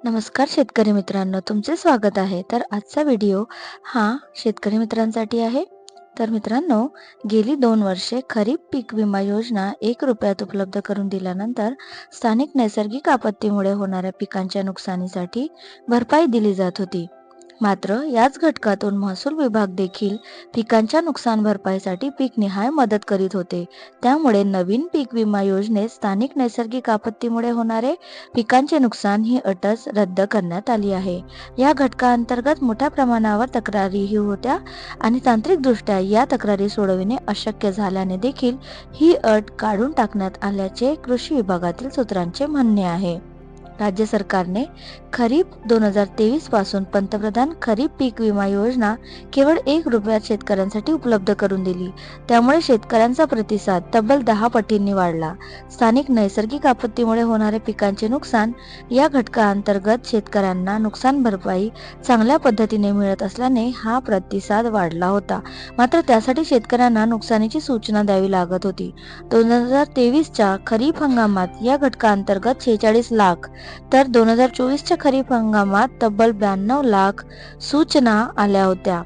नमस्कार शेतकरी मित्रांनो, तुमचे स्वागत आहे. तर आजचा व्हिडिओ हा शेतकरी मित्रांसाठी आहे. तर मित्रांनो, गेली 2 वर्षे खरीप पीक विमा योजना ₹1 उपलब्ध करून दिल्यानंतर स्थानिक नैसर्गिक आपत्तीमुळे होणाऱ्या पिकांच्या नुकसानीसाठी भरपाई दिली जात होती. मात्र याच घटकातून महसूल विभाग देखील पिकांच्या नुकसान भरपाईसाठी पीकनिहाय मदत करीत होते. त्यामुळे नवीन पीक विमा योजनेत स्थानिक नैसर्गिक आपत्तीमुळे होणारे पिकांचे नुकसान ही अटच रद्द करण्यात आली आहे. या घटकाअंतर्गत मोठ्या प्रमाणावर तक्रारीही होत्या आणि तांत्रिकदृष्ट्या या तक्रारी सोडविणे अशक्य झाल्याने देखील ही अट काढून टाकण्यात आल्याचे कृषी विभागातील सूत्रांचे म्हणणे आहे. राज्य सरकारने खरीप 2023 पासून पंतप्रधान खरीप पीक विमा योजना केवळ ₹1 शेतकऱ्यांसाठी उपलब्ध करून दिली. त्यामुळे शेतकऱ्यांचा प्रतिसाद तब्बल 10 पटींनी वाढला. स्थानिक नैसर्गिक आपत्तीमुळे होणारे पिकांचे नुकसान या घटकाअंतर्गत शेतकऱ्यांना नुकसान भरपाई चांगल्या पद्धतीने मिळत असल्याने हा प्रतिसाद वाढला होता. मात्र त्यासाठी शेतकऱ्यांना नुकसानीची सूचना द्यावी लागत होती. 2023च्या खरीप हंगामात या घटकाअंतर्गत 46 लाख तर 2024च्या खरीप हंगामात तब्बल 92 लाख सूचना आल्या होत्या.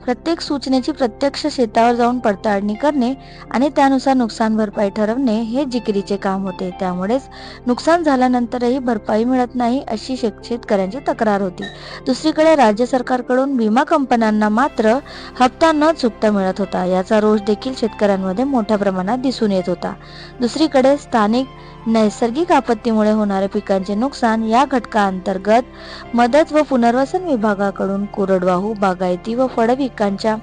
प्रत्येक सूचनेची प्रत्यक्ष शेतावर जाऊन पडताळणी करणे आणि त्यानुसार नुकसान भरपाई ठरवणे हे जिकिरीचे काम होते. त्यामुळेच नुकसान झाल्यानंतरही भरपाई मिळत नाही अशी शेतकऱ्यांची तक्रार होती. दुसरीकडे राज्य सरकारकडून विमा कंपन्यांना मात्र हप्ता न चुकता मिळत होता. याचा रोष देखील शेतकऱ्यांमध्ये मोठ्या प्रमाणात दिसून येत होता. दुसरीकडे स्थानिक नैसर्गिक आपत्तीमुळे होणारे पिकांचे नुकसान या घटकाअंतर्गत मदत व पुनर्वसन विभागाकडून कोरडवाहू, बागायती व फळ पिकांच्या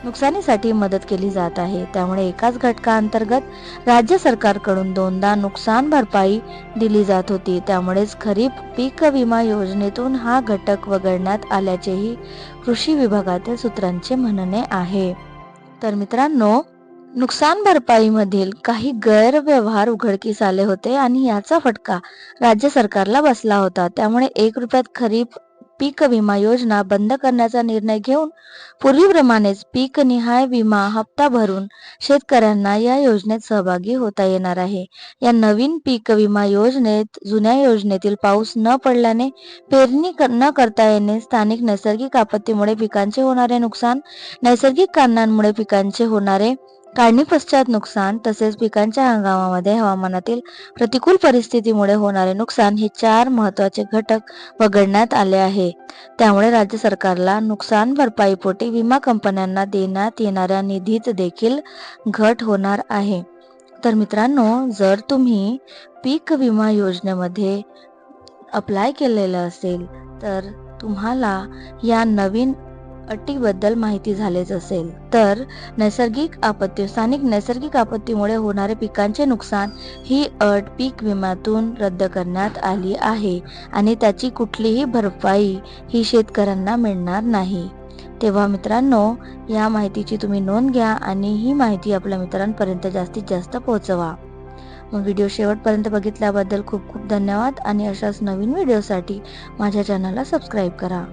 नुकसानीसाठी मदत केली जात आहे. त्यामुळे एकाच घटकाअंतर्गत राज्य सरकारकडून दोनदा नुकसान भरपाई दिली जात होती. त्यामुळेच खरीप पीक विमा योजनेतून हा घटक वगळण्यात आल्याचेही कृषी विभागातील सूत्रांचे म्हणणे आहे. तर मित्रांनो, नुकसान भरपाईमधील काही गैरव्यवहार उघडकीस आले होते आणि याचा फटका राज्य सरकारला बसला होता. त्यामुळे ₹1 खरीप पीक विमा योजना बंद करण्याचा निर्णय घेऊन पूर्वीप्रमाणेच पीकनिहाय विमा हप्ता भरून शेतकऱ्यांना या योजनेत सहभागी होता येणार आहे. या नवीन पीक विमा योजनेत जुन्या योजनेतील पाऊस न पडल्याने पेरणी न करता येणे, स्थानिक नैसर्गिक आपत्तीमुळे पिकांचे होणारे नुकसान, नैसर्गिक कारणांमुळे पिकांचे होणारे काढणी पश्चात नुकसान तसेच पिकांच्या हंगामामध्ये हवामानातील प्रतिकूल परिस्थितीमुळे होणारे नुकसान हे 4 महत्त्वाचे घटक वगळण्यात आले आहे. त्यामुळे राज्य सरकारला नुकसान भरपाईपोटी विमा कंपन्यांना देण्यात येणाऱ्या निधीत देखील घट होणार आहे. तर मित्रांनो, जर तुम्ही पीक विमा योजनेमध्ये अप्लाय केलेलं असेल तर तुम्हाला या नवीन अटीबद्दल माहिती झालीच असेल. तर स्थानिक नैसर्गिक आपत्तीमुळे होणारे पिकांचे नुकसान ही अट पीक विम्यातून रद्द करण्यात आली आहे आणि त्याची कुठलीही भरपाई ही शेतकऱ्यांना मिळणार नाही. तेव्हा मित्रांनो, या माहितीची तुम्ही नोंद घ्या आणि ही माहिती आपल्या मित्रांपर्यंत जास्तीत जास्त पोहोचवा. व्हिडिओ शेवटपर्यंत बघितल्याबद्दल खूप खूप धन्यवाद आणि अशाच नवीन व्हिडिओसाठी माझ्या चॅनलला सबस्क्राईब करा.